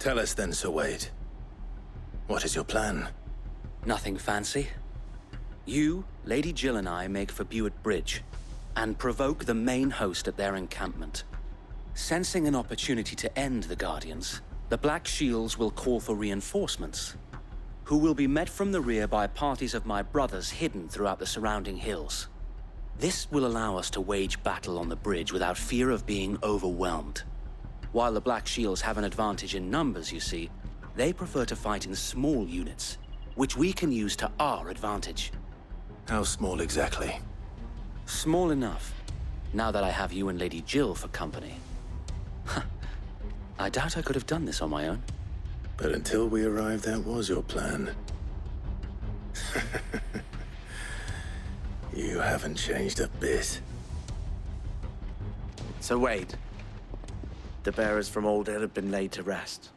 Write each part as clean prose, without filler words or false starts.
Tell us then, Sir Wade. What is your plan? Nothing fancy. You, Lady Jill and I make for Buett Bridge, and provoke the main host at their encampment. Sensing an opportunity to end the Guardians, the Black Shields will call for reinforcements, who will be met from the rear by parties of my brothers hidden throughout the surrounding hills. This will allow us to wage battle on the bridge without fear of being overwhelmed. While the Black Shields have an advantage in numbers, you see, they prefer to fight in small units, which we can use to our advantage. How small exactly? Small enough, now that I have you and Lady Jill for company. I doubt I could have done this on my own. But until we arrived, that was your plan. You haven't changed a bit. So Wade, the bearers from Old Hill have been laid to rest.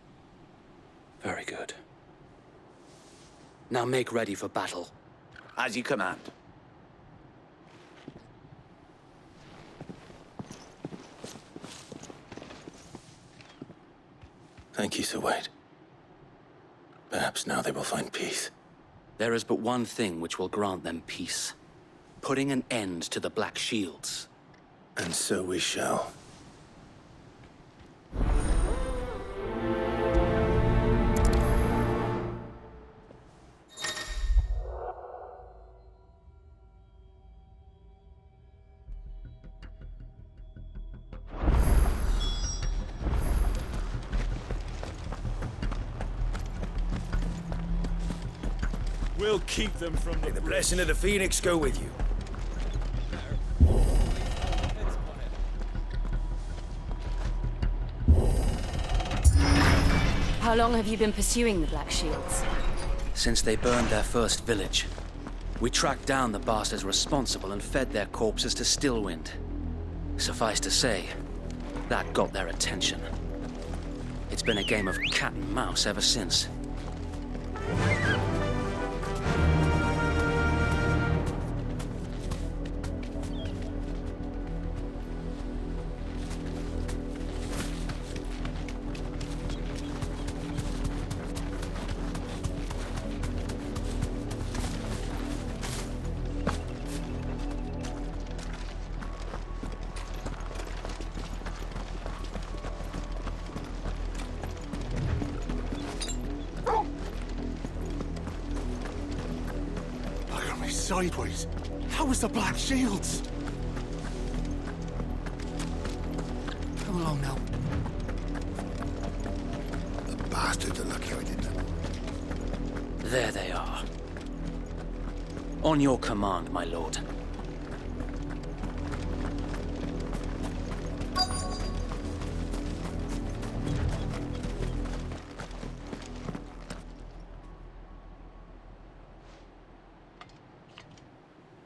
Very good. Now make ready for battle. As you command. Thank you, Sir Wade. Perhaps now they will find peace. There is but one thing which will grant them peace. Putting an end to the Black Shields. And so we shall. We'll keep them from May the blessing of the Phoenix go with you. How long have you been pursuing the Black Shields? Since they burned their first village. We tracked down the bastards responsible and fed their corpses to Stillwind. Suffice to say, that got their attention. It's been a game of cat and mouse ever since. Sideways. How was the Black Shields? Come along now. The bastards are lucky I didn't. There they are. On your command, my lord.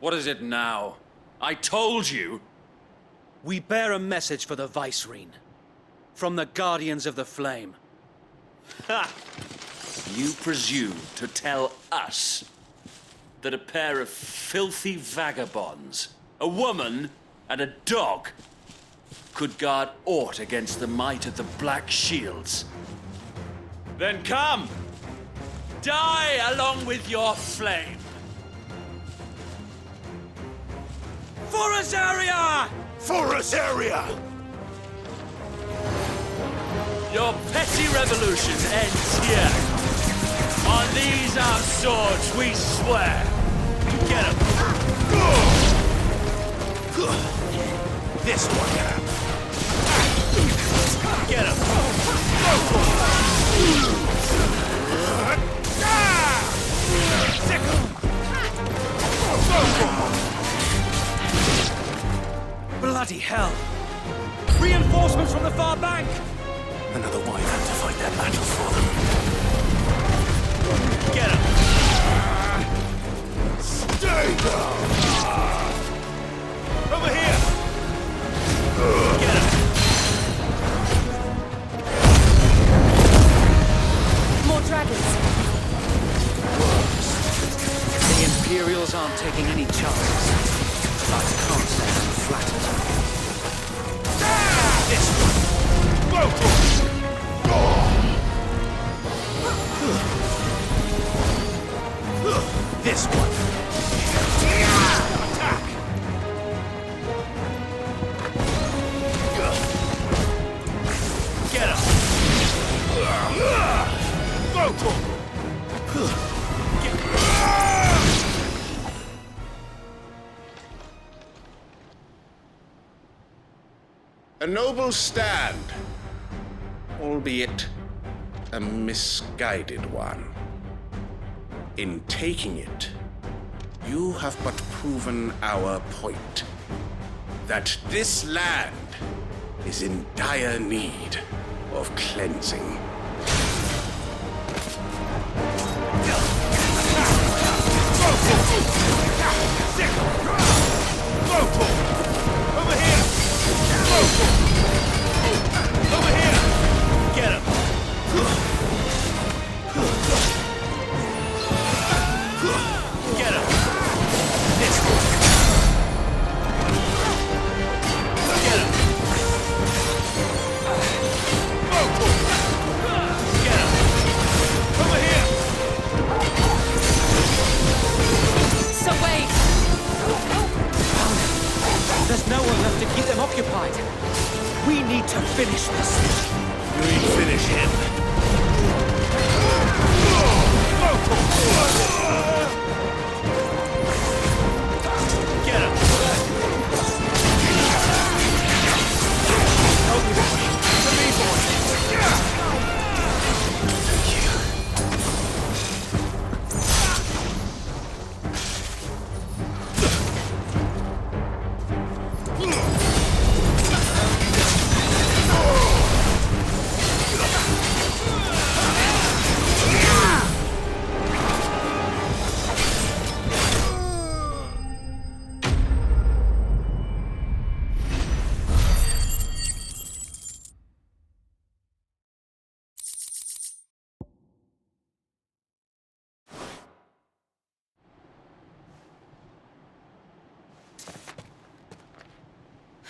What is it now? I told you! We bear a message for the Vicereine. From the Guardians of the Flame. Ha! You presume to tell us that a pair of filthy vagabonds, a woman and a dog, could guard aught against the might of the Black Shields? Then come! Die along with your flame! For Azaria! For Azaria! Your petty revolution ends here. On these our swords we swear. Get him. This one. Get him. Bloody hell! Reinforcements from the far bank! Another wyvern to fight their battle for them. Get him. Stay down! Over here! Get him. More dragons. The Imperials aren't taking any chances. But I can't say I'm flattered. This one! Whoa! A noble stand, albeit a misguided one. In taking it, you have but proven our point, that this land is in dire need of cleansing. Over here! Over here! Get him! Get him! This way! Get him! Get him! Over here! So wait! There's no one left to keep them occupied. We need to finish this. You ain't finish him. Get him! To me, boy!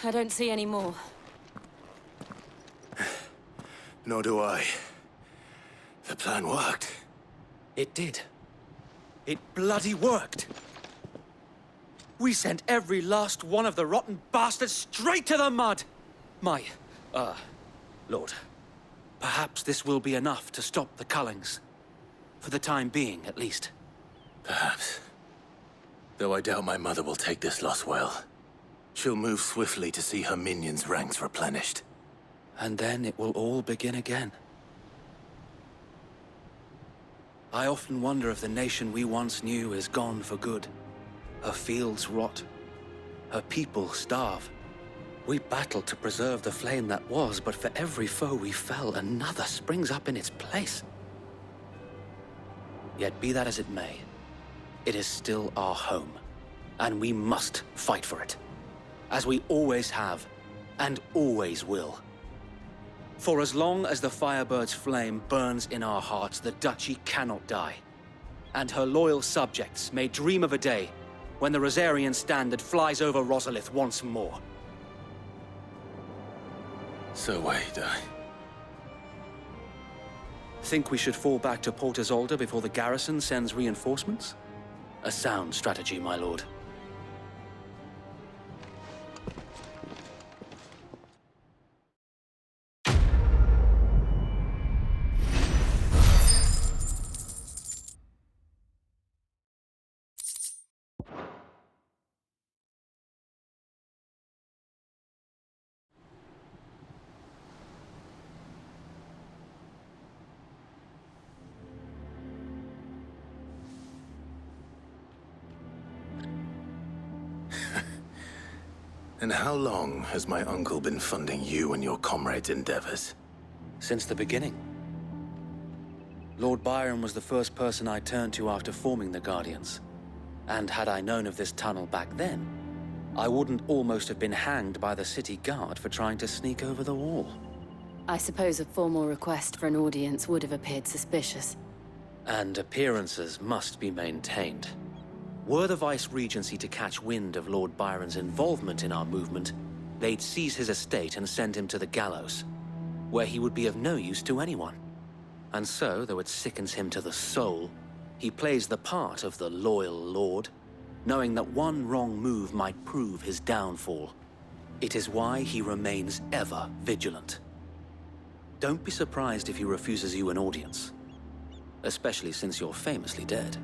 I don't see any more. Nor do I. The plan worked. It did. It bloody worked. We sent every last one of the rotten bastards straight to the mud! Lord, perhaps this will be enough to stop the Cullings. For the time being, at least. Perhaps. Though I doubt my mother will take this loss well. She'll move swiftly to see her minions' ranks replenished. And then it will all begin again. I often wonder if the nation we once knew is gone for good. Her fields rot. Her people starve. We battled to preserve the flame that was, but for every foe we fell, another springs up in its place. Yet be that as it may, it is still our home, and we must fight for it. As we always have, and always will. For as long as the Firebird's flame burns in our hearts, the Duchy cannot die. And her loyal subjects may dream of a day when the Rosarian standard flies over Rosalith once more. So wait, Think we should fall back to Port Isolde before the garrison sends reinforcements? A sound strategy, my lord. And how long has my uncle been funding you and your comrades' endeavors? Since the beginning. Lord Byron was the first person I turned to after forming the Guardians. And had I known of this tunnel back then, I wouldn't almost have been hanged by the city guard for trying to sneak over the wall. I suppose a formal request for an audience would have appeared suspicious. And appearances must be maintained. Were the Vice-Regency to catch wind of Lord Byron's involvement in our movement, they'd seize his estate and send him to the gallows, where he would be of no use to anyone. And so, though it sickens him to the soul, he plays the part of the loyal lord, knowing that one wrong move might prove his downfall. It is why he remains ever vigilant. Don't be surprised if he refuses you an audience, especially since you're famously dead.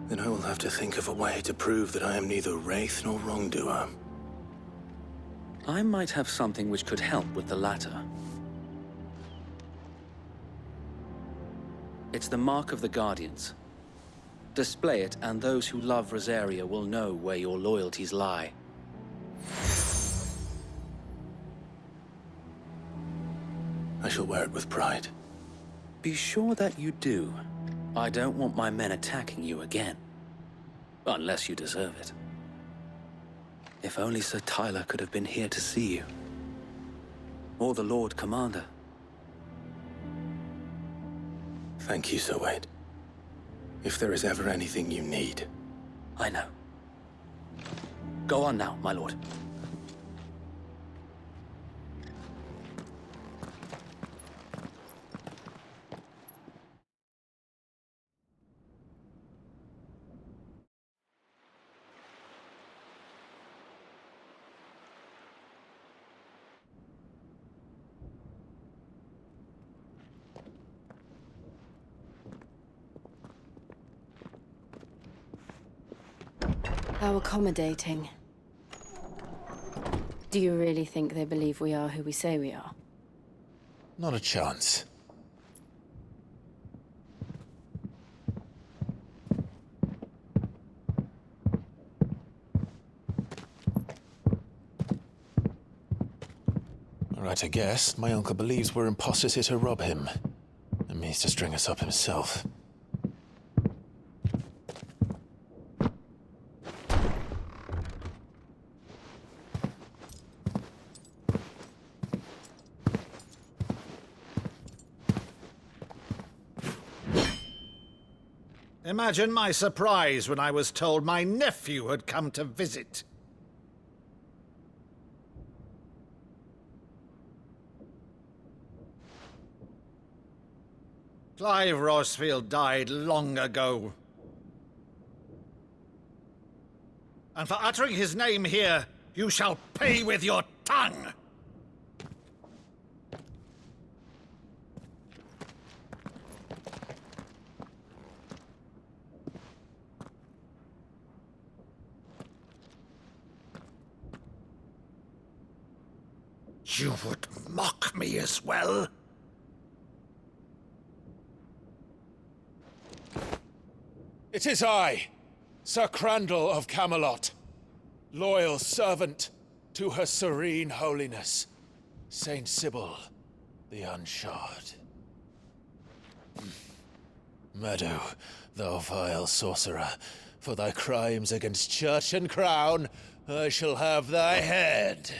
Then I will have to think of a way to prove that I am neither wraith nor wrongdoer. I might have something which could help with the latter. It's the mark of the Guardians. Display it, and those who love Rosaria will know where your loyalties lie. I shall wear it with pride. Be sure that you do. I don't want my men attacking you again. Unless you deserve it. If only Sir Tyler could have been here to see you. Or the Lord Commander. Thank you, Sir Wade. If there is ever anything you need. I know. Go on now, my lord. How accommodating. Do you really think they believe we are who we say we are? Not a chance. Right, I guess. My uncle believes we're imposters here to rob him. And means to string us up himself. Imagine my surprise when I was told my nephew had come to visit. Clive Rosfield died long ago. And for uttering his name here, you shall pay with your tongue! You would mock me as well? It is I, Sir Crandall of Camelot, loyal servant to Her Serene Holiness, Saint Sybil the Unshod. Meadow, thou vile sorcerer, for thy crimes against church and crown, I shall have thy head.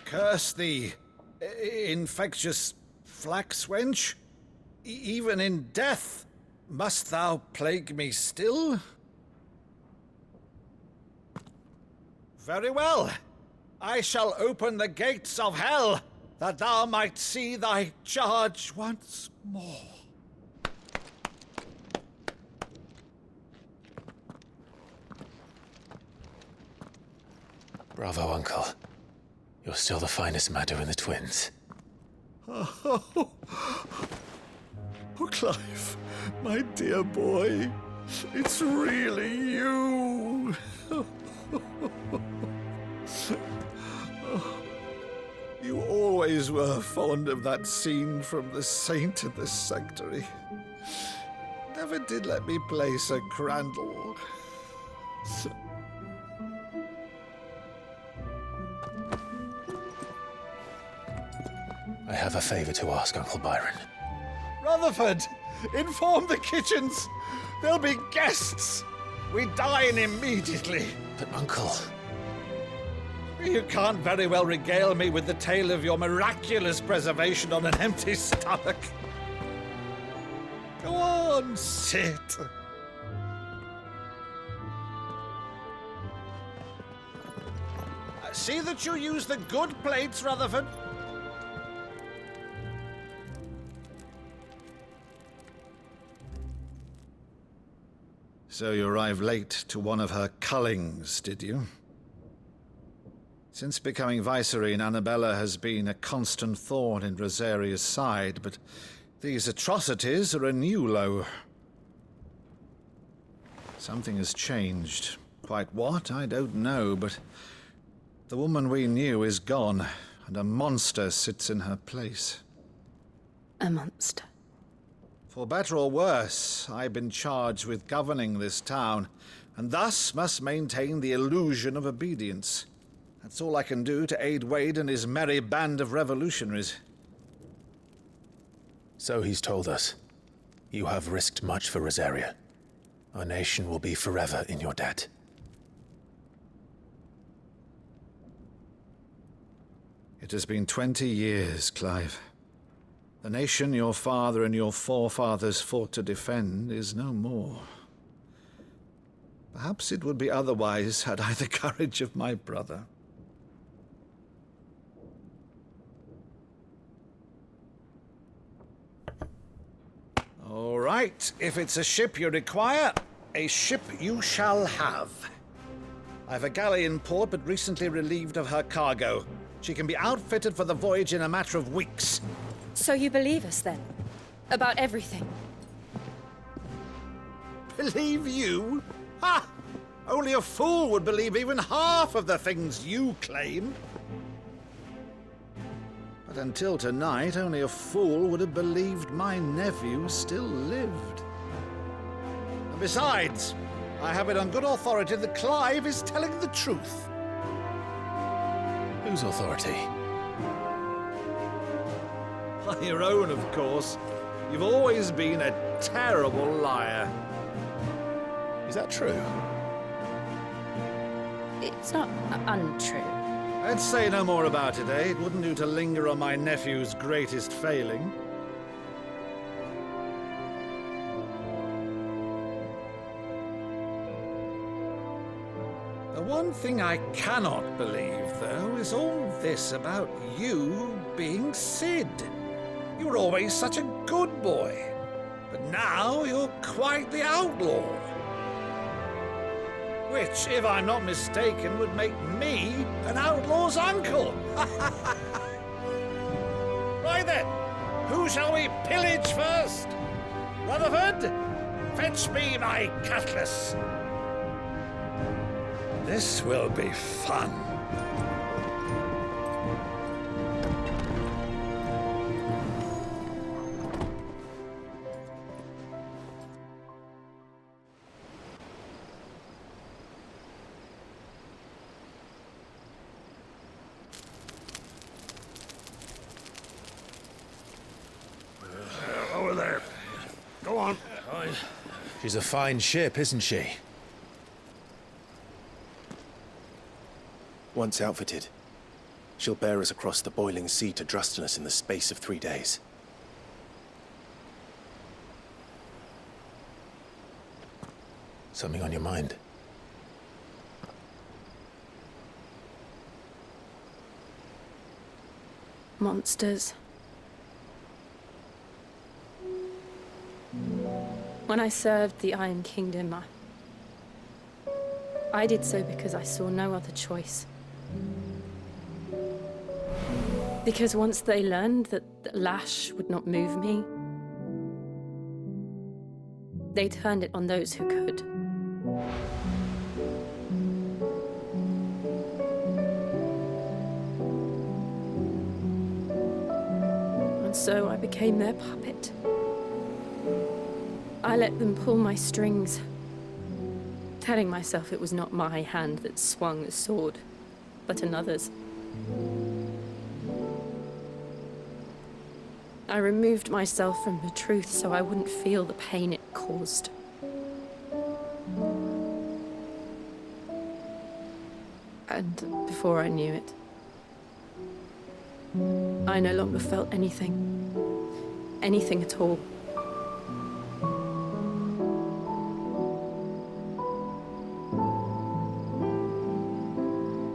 Curse thee, infectious flax wench. Even in death, must thou plague me still? Very well. I shall open the gates of hell, that thou might see thy charge once more. Bravo, Uncle. You're still the finest Maddo in the twins. Oh, Clive, my dear boy, it's really you. You always were fond of that scene from The Saint in the Sanctuary. Never did let me play Sir Crandall. I have a favor to ask, Uncle Byron. Rutherford, inform the kitchens. There'll be guests. We dine immediately. But, Uncle... You can't very well regale me with the tale of your miraculous preservation on an empty stomach. Go on, sit. See that you use the good plates, Rutherford. So you arrived late to one of her cullings, did you? Since becoming Vicereine, Annabella has been a constant thorn in Rosaria's side, but these atrocities are a new low. Something has changed. Quite what, I don't know, but the woman we knew is gone, and a monster sits in her place. A monster. For better or worse, I've been charged with governing this town, and thus must maintain the illusion of obedience. That's all I can do to aid Wade and his merry band of revolutionaries. So he's told us. You have risked much for Rosaria. Our nation will be forever in your debt. It has been 20 years, Clive. The nation your father and your forefathers fought to defend is no more. Perhaps it would be otherwise had I the courage of my brother. All right, if it's a ship you require, a ship you shall have. I've a galley in port, but recently relieved of her cargo. She can be outfitted for the voyage in a matter of weeks. So you believe us, then? About everything? Believe you? Ha! Only a fool would believe even half of the things you claim. But until tonight, only a fool would have believed my nephew still lived. And besides, I have it on good authority that Clive is telling the truth. Whose authority? On your own, of course. You've always been a terrible liar. Is that true? It's not untrue. Let's say no more about it, eh? It wouldn't do to linger on my nephew's greatest failing. The one thing I cannot believe, though, is all this about you being Sid. You were always such a good boy, but now you're quite the outlaw. Which, if I'm not mistaken, would make me an outlaw's uncle. Right then, who shall we pillage first? Rutherford, fetch me my cutlass. This will be fun. Over there. Go on. She's a fine ship, isn't she? Once outfitted, she'll bear us across the boiling sea to Drustinus in the space of 3 days. Something on your mind? Monsters. When I served the Iron Kingdom, I did so because I saw no other choice. Because once they learned that the lash would not move me, they turned it on those who could. And so I became their puppet. I let them pull my strings, telling myself it was not my hand that swung the sword, but another's. I removed myself from the truth so I wouldn't feel the pain it caused. And before I knew it, I no longer felt anything. Anything at all.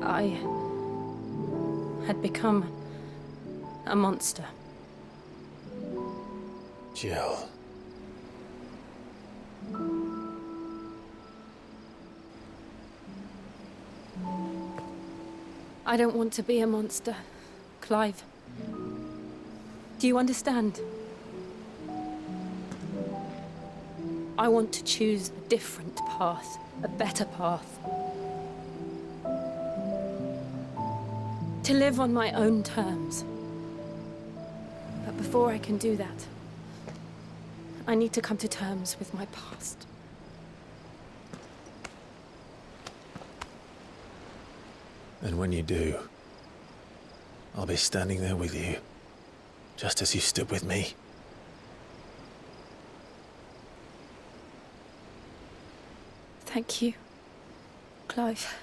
I had become a monster. Jill. I don't want to be a monster, Clive. Do you understand? I want to choose a different path, a better path. To live on my own terms. But before I can do that, I need to come to terms with my past. And when you do, I'll be standing there with you, just as you stood with me. Thank you, Clive.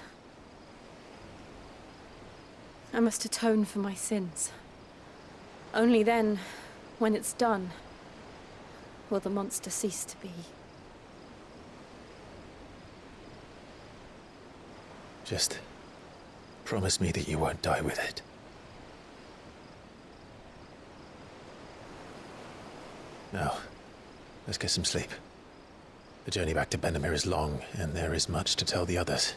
I must atone for my sins. Only then, when it's done, will the monster cease to be. Just promise me that you won't die with it. Now, let's get some sleep. The journey back to Benamir is long, and there is much to tell the others.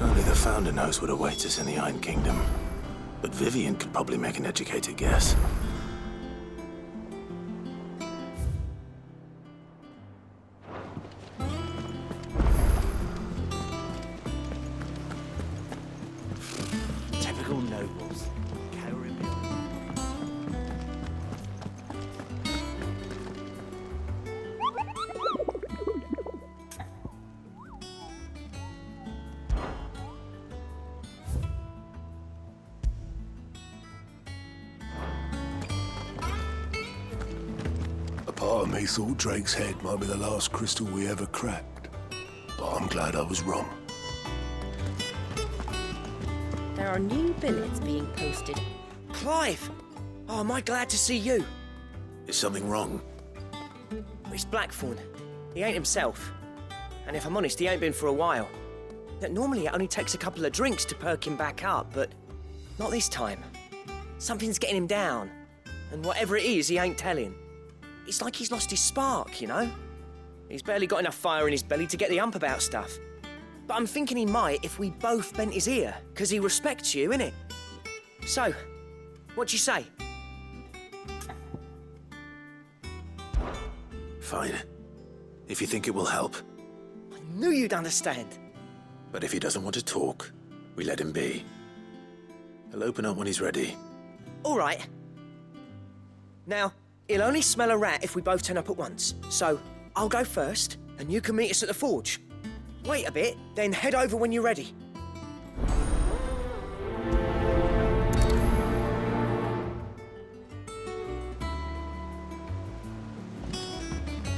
Only the Founder knows what awaits us in the Iron Kingdom. But Vivian could probably make an educated guess. Typical nobles. Cowering behind. A part of me thought Drake's head might be the last crystal we ever cracked. But I'm glad I was wrong. There are new billets being posted. Clive! Oh, am I glad to see you? Is something wrong? It's Blackthorn. He ain't himself. And if I'm honest, he ain't been for a while. Normally it only takes a couple of drinks to perk him back up, but not this time. Something's getting him down. And whatever it is, he ain't telling. It's like he's lost his spark, you know? He's barely got enough fire in his belly to get the ump about stuff. But I'm thinking he might if we both bent his ear, because he respects you, innit? So, what do you say? Fine. If you think it will help. I knew you'd understand. But if he doesn't want to talk, we let him be. He'll open up when he's ready. All right. Now, he'll only smell a rat if we both turn up at once. So, I'll go first, and you can meet us at the forge. Wait a bit, then head over when you're ready.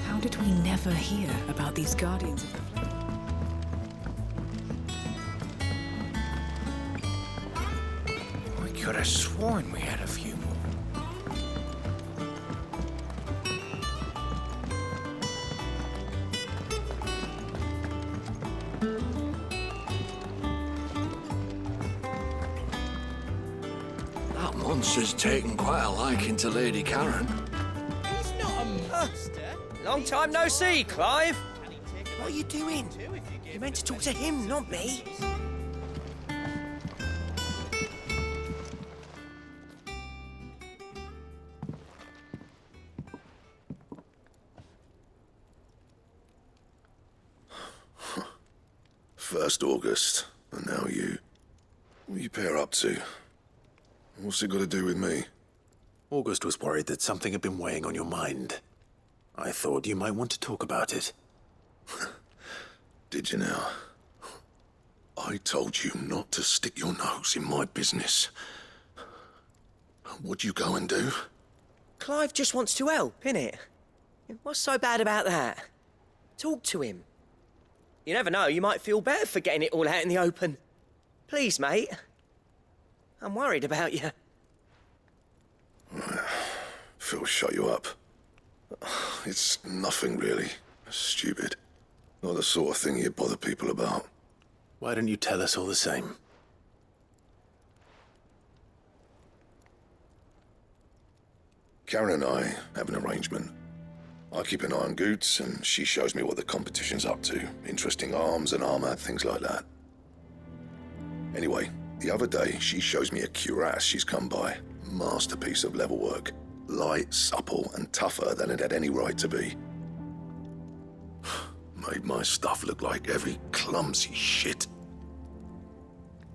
How did we never hear about these Guardians of the Flame? I could have sworn we had a few more. That monster's taken quite a liking to Lady Karen. He's not a monster. Long time no see, Clive. What are you doing? You meant to talk to him, not me. First August, and now you. What you pair up to? What's it got to do with me? August was worried that something had been weighing on your mind. I thought you might want to talk about it. Did you now? I told you not to stick your nose in my business. What'd you go and do? Clive just wants to help, innit? What's so bad about that? Talk to him. You never know, you might feel better for getting it all out in the open. Please, mate. I'm worried about you. Phil shut you up. It's nothing really. Stupid. Not the sort of thing you bother people about. Why don't you tell us all the same? Karen and I have an arrangement. I keep an eye on Goots, and she shows me what the competition's up to. Interesting arms and armor, things like that. Anyway, the other day, she shows me a cuirass she's come by. Masterpiece of level work. Light, supple, and tougher than it had any right to be. Made my stuff look like every clumsy shit.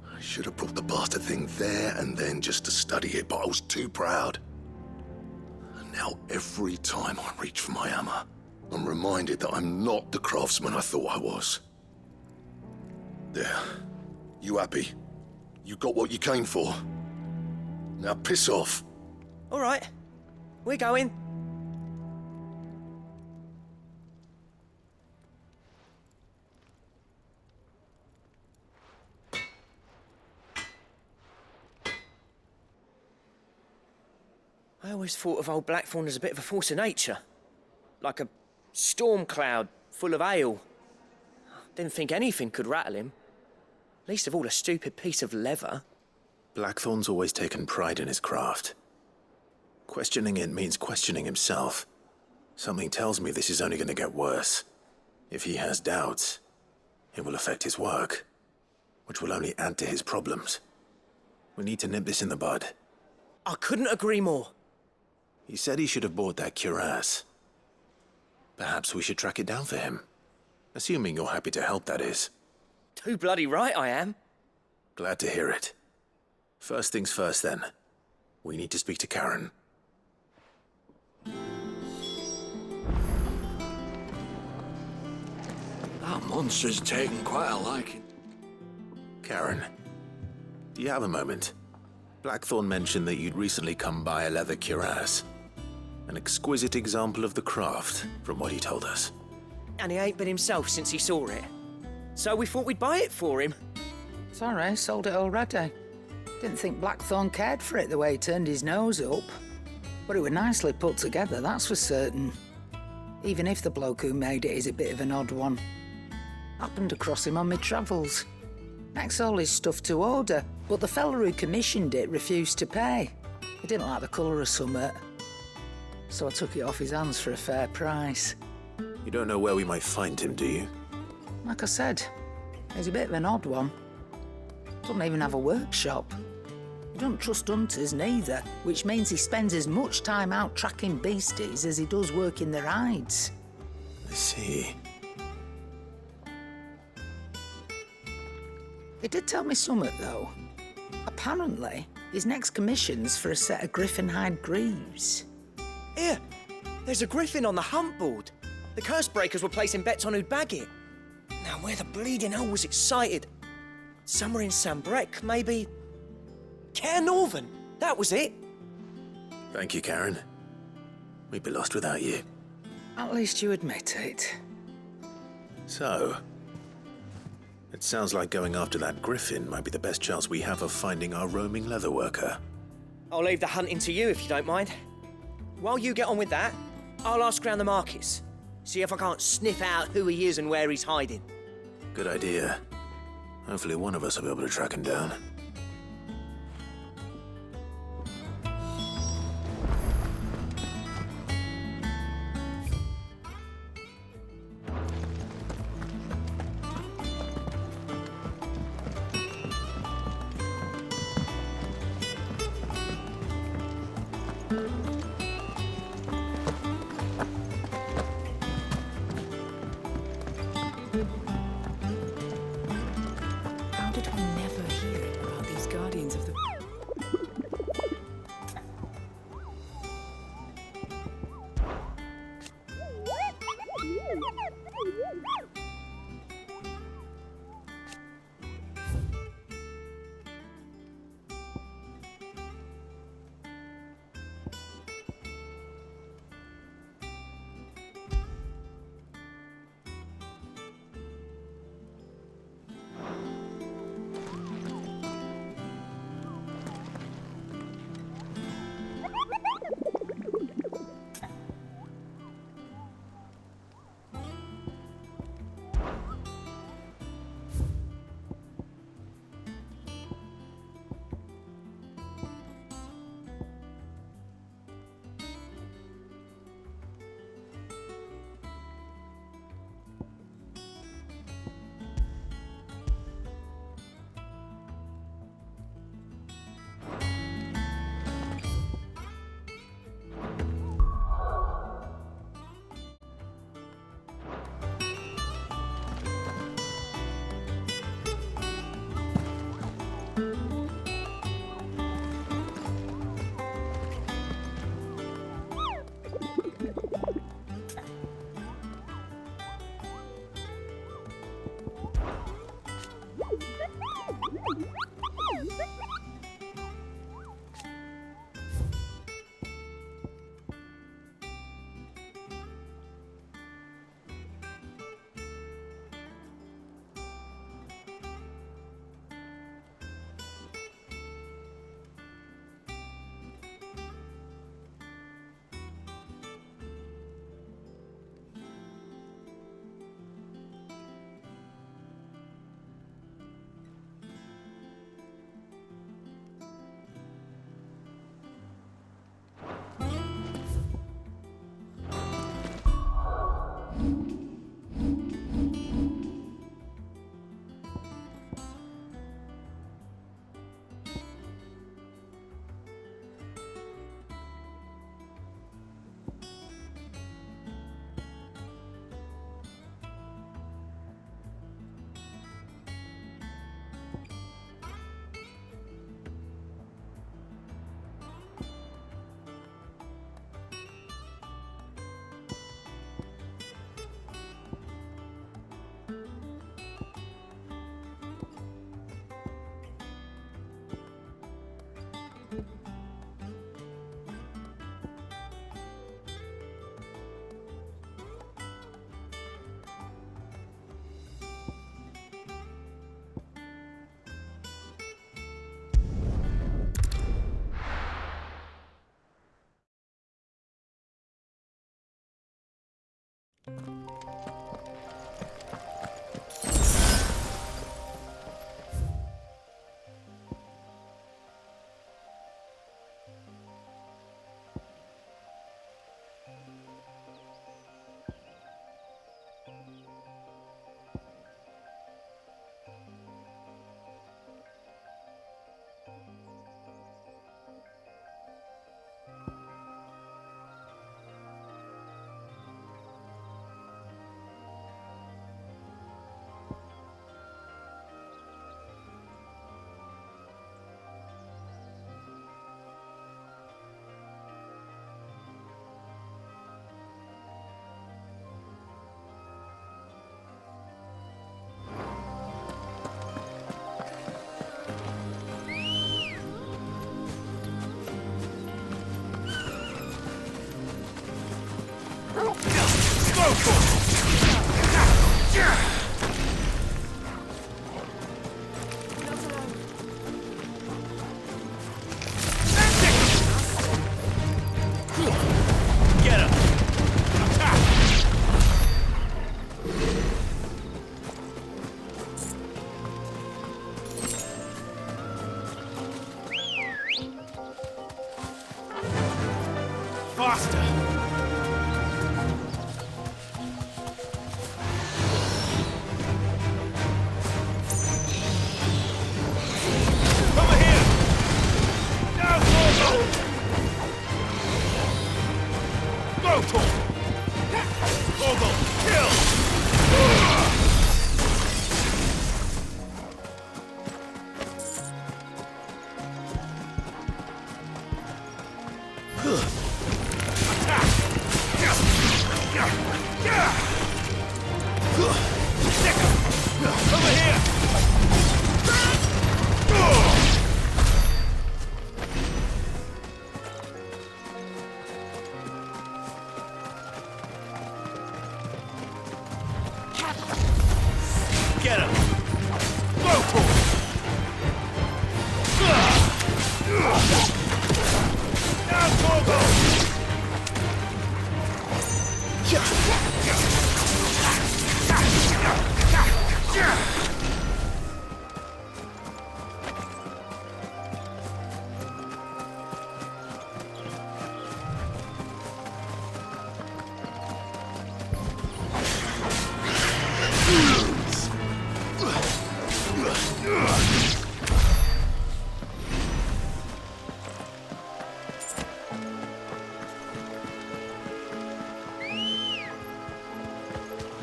I should have brought the bastard thing there and then just to study it, but I was too proud. And now every time I reach for my hammer, I'm reminded that I'm not the craftsman I thought I was. There. You happy? You got what you came for. Now piss off. All right. We're going. I always thought of old Blackthorn as a bit of a force of nature. Like a storm cloud full of hail. Didn't think anything could rattle him. Least of all a stupid piece of leather. Blackthorn's always taken pride in his craft. Questioning it means questioning himself. Something tells me this is only going to get worse. If he has doubts, it will affect his work, which will only add to his problems. We need to nip this in the bud. I couldn't agree more. He said he should have bought that cuirass. Perhaps we should track it down for him. Assuming you're happy to help, that is. Too bloody right I am. Glad to hear it. First things first, then. We need to speak to Karen. That monster's taken quite a liking. Karen, do you have a moment? Blackthorn mentioned that you'd recently come by a leather cuirass. An exquisite example of the craft, from what he told us. And he ain't been himself since he saw it. So we thought we'd buy it for him. Sorry, sold it already. Didn't think Blackthorn cared for it the way he turned his nose up. But it was nicely put together, that's for certain. Even if the bloke who made it is a bit of an odd one. Happened across him on my travels. Next all his stuff to order, but the fella who commissioned it refused to pay. He didn't like the colour of summit. So I took it off his hands for a fair price. You don't know where we might find him, do you? Like I said, he's a bit of an odd one. Doesn't even have a workshop. He don't trust hunters neither, which means he spends as much time out tracking beasties as he does working their hides. I see. He did tell me something, though. Apparently, his next commission's for a set of griffin hide greaves. Here, there's a griffin on the hunt board. The curse breakers were placing bets on who'd bag it. Now, where the bleeding hell was it sighted? Somewhere in Sambrec, maybe? Care Northern, that was it. Thank you, Karen. We'd be lost without you. At least you admit it. So, it sounds like going after that griffin might be the best chance we have of finding our roaming leatherworker. I'll leave the hunting to you if you don't mind. While you get on with that, I'll ask around the markets. See if I can't sniff out who he is and where he's hiding. Good idea. Hopefully one of us will be able to track him down. How did we never hear about these guardians of the...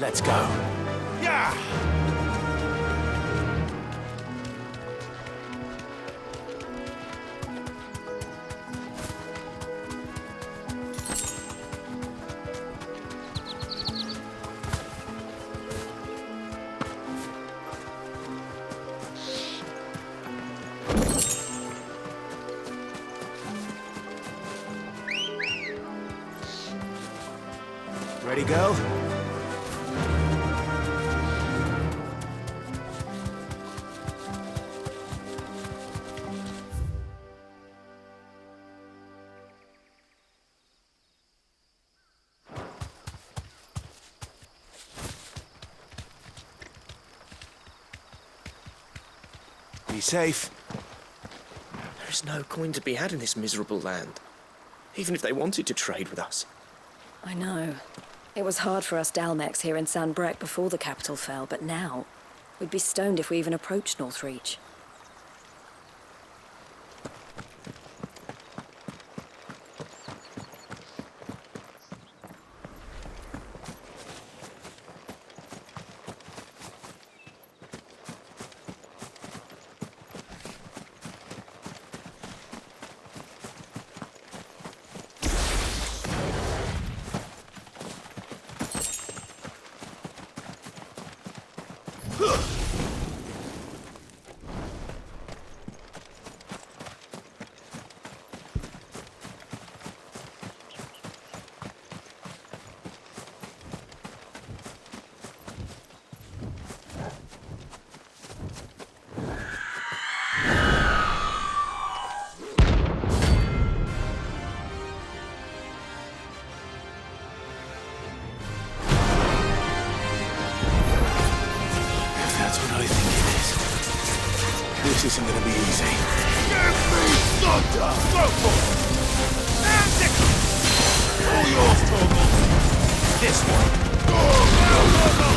Let's go. Yeah! Ready, go? Be safe. There is no coin to be had in this miserable land, even if they wanted to trade with us. I know. It was hard for us Dalmex here in San Brec before the capital fell, but now we'd be stoned if we even approached Northreach. This isn't gonna be easy. Give me thunder! Go for it! And it! All yours, Torgal! This one! Go for it!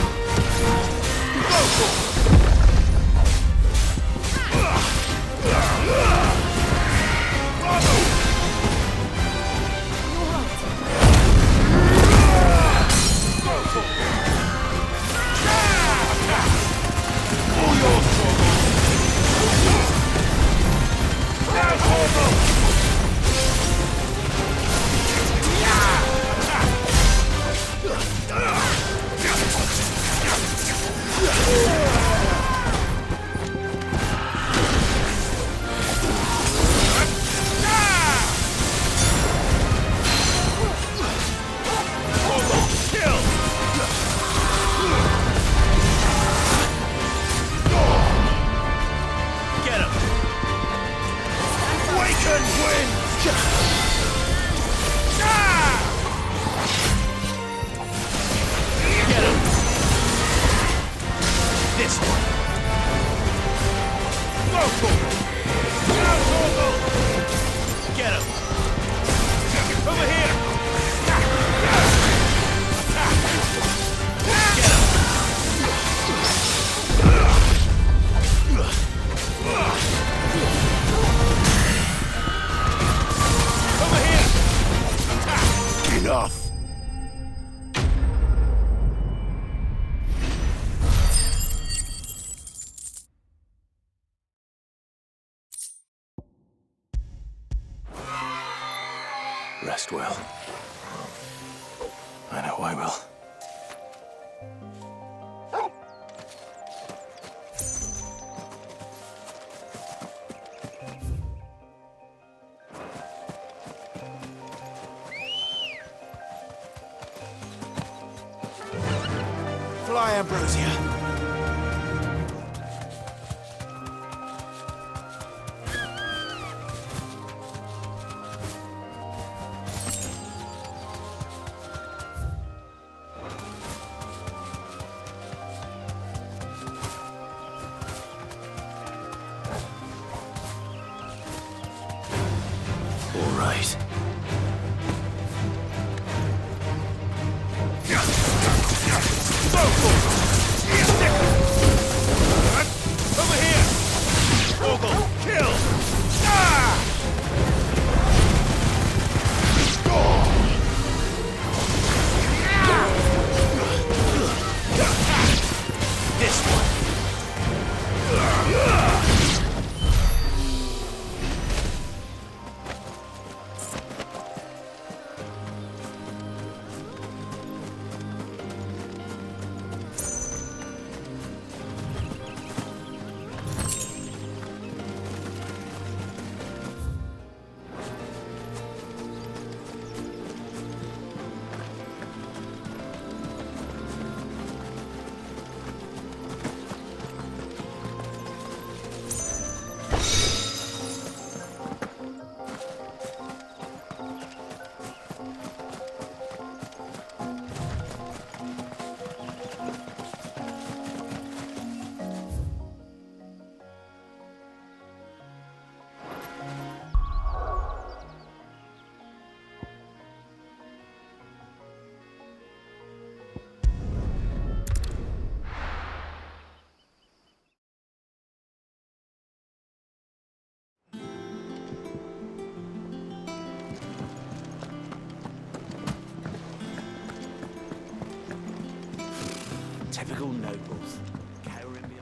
Enough! Rest well. I know I will. Fly, Ambrosia. All right. Over here! Torgal, kill! This one! Typical nobles, cowering behind.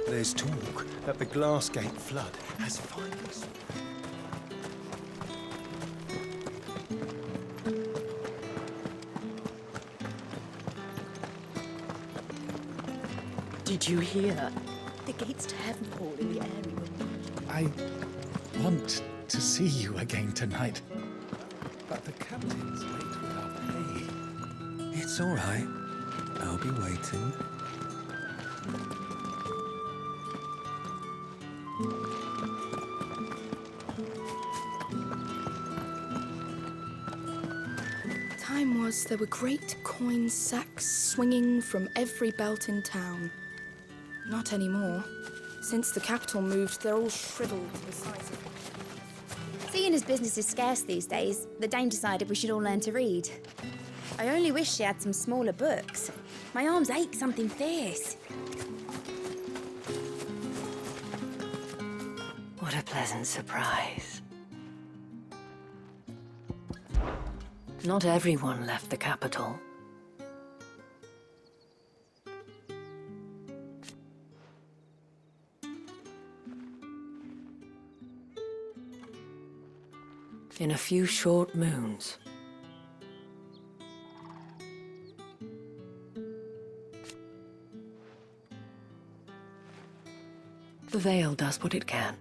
There's talk that the Glassgate flood has finally... Did you hear? The gates to heaven fall in the area. I want to see you again tonight. But the captain's late with our pay. It's all right. I'll be waiting. Time was there were great coin sacks swinging from every belt in town. Not anymore. Since the capital moved, they're all shriveled to the size of... Seeing as business is scarce these days, the Dame decided we should all learn to read. I only wish she had some smaller books. My arms ache something fierce. What a pleasant surprise. Not everyone left the capital. In a few short moons. The Veil does what it can.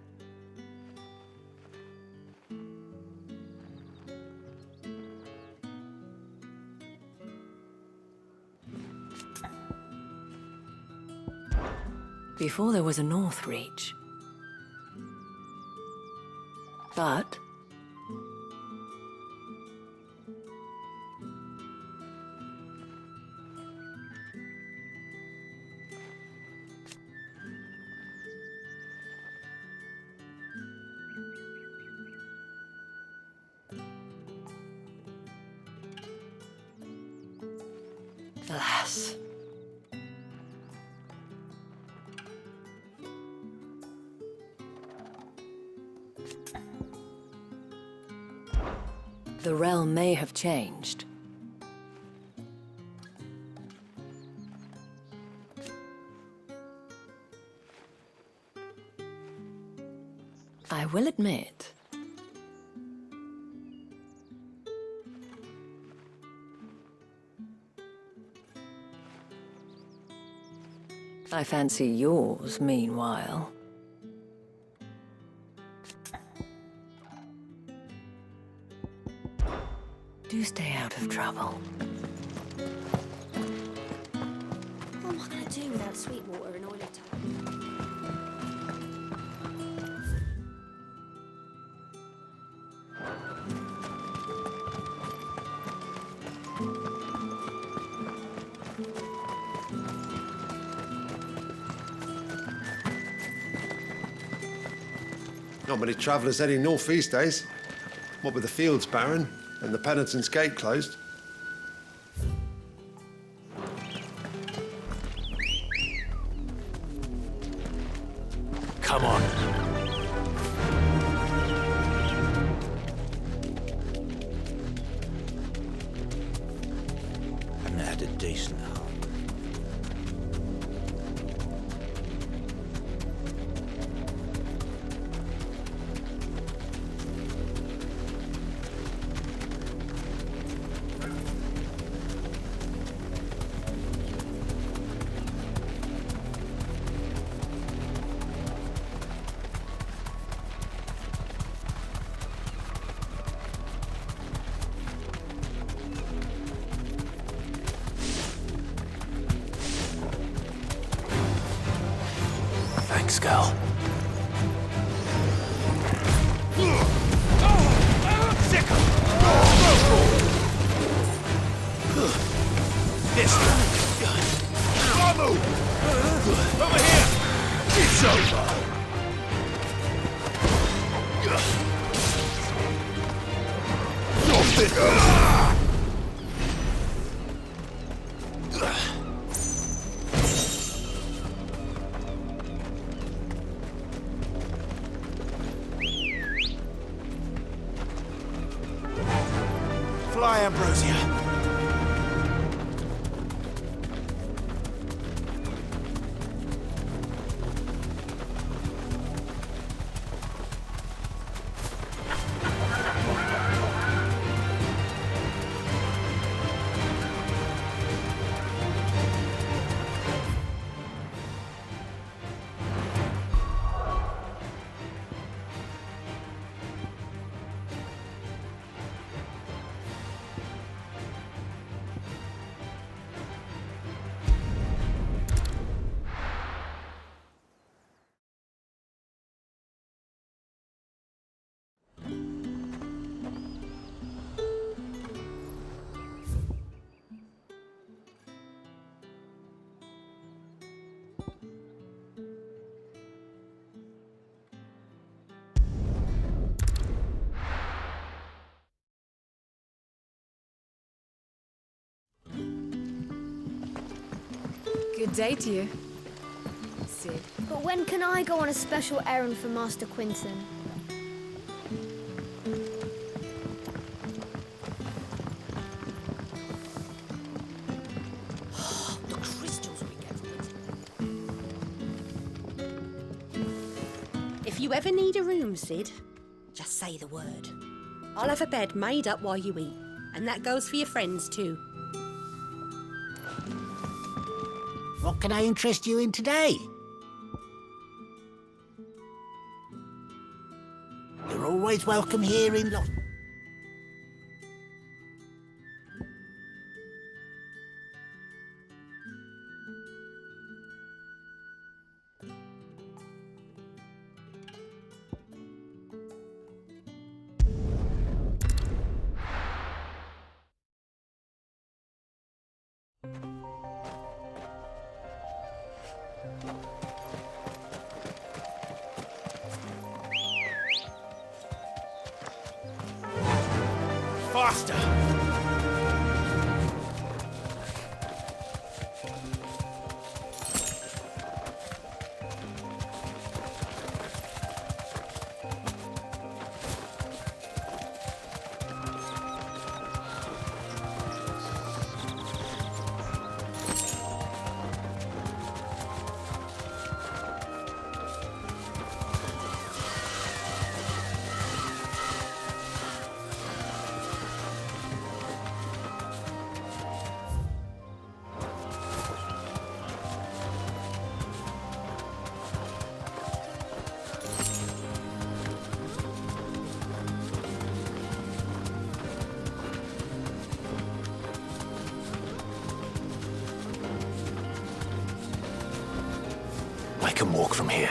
Before there was a North Reach. But alas. The realm may have changed. I will admit, I fancy yours, meanwhile. Do stay out of trouble. What am I going to do without sweet water and oil of thyme? Not many travellers heading north these days. What with the fields barren and the Penitent's Gate closed. Come on. Haven't had a decent hunt. Thanks, girl. my ambrosia. Good day to you, Sid. But when can I go on a special errand for Master Quinton? The crystals we get from it. If you ever need a room, Sid, just say the word. I'll have a bed made up while you eat, and that goes for your friends too. What can I interest you in today? You're always welcome here in Los... Faster! I can walk from here.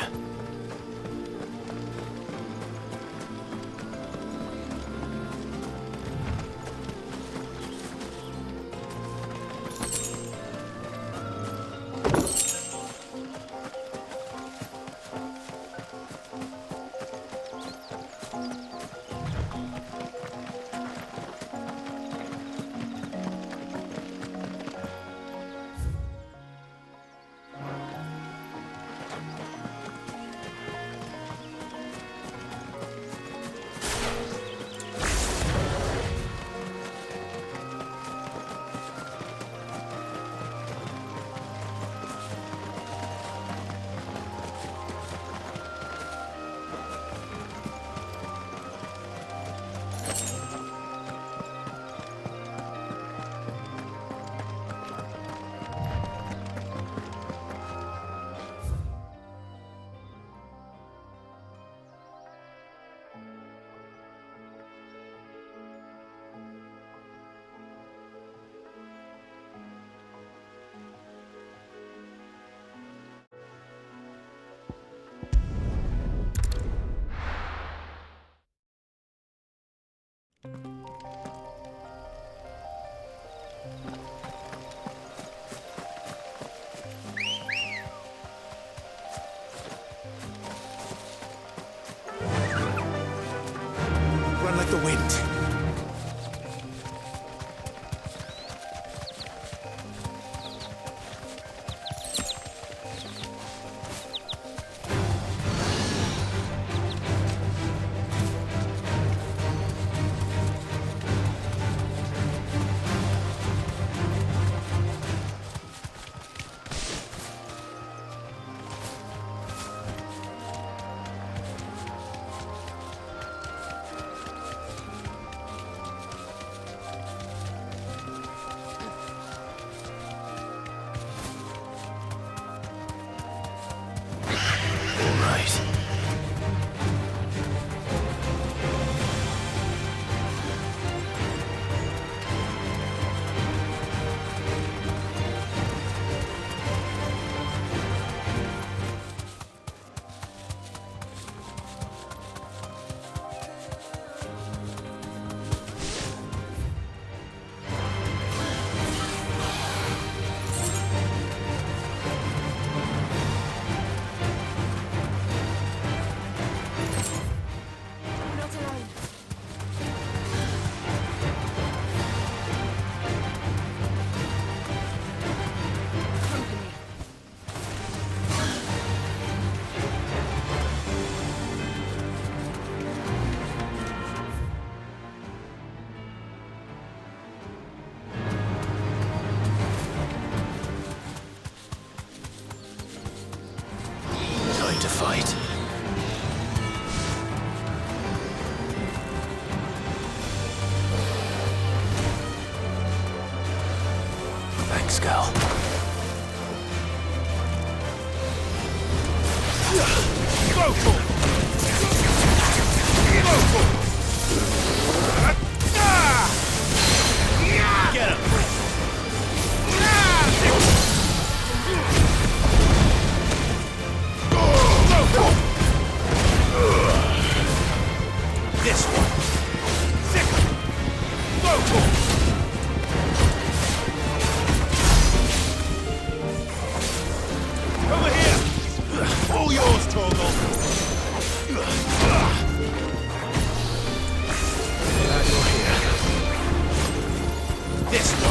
fight. Time to fight. Thanks, girl. Go for it! Go for it! Get him! This one! Sick! Go for it! Over here! All yours, Torgal! Glad you're here. This one!